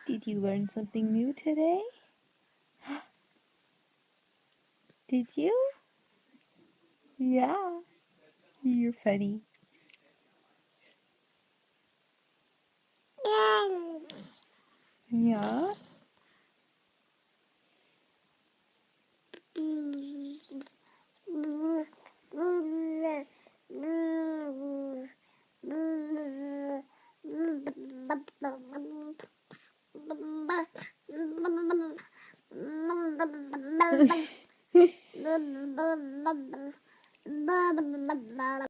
Did you learn something new today? Did you? Yeah. You're funny. Yeah.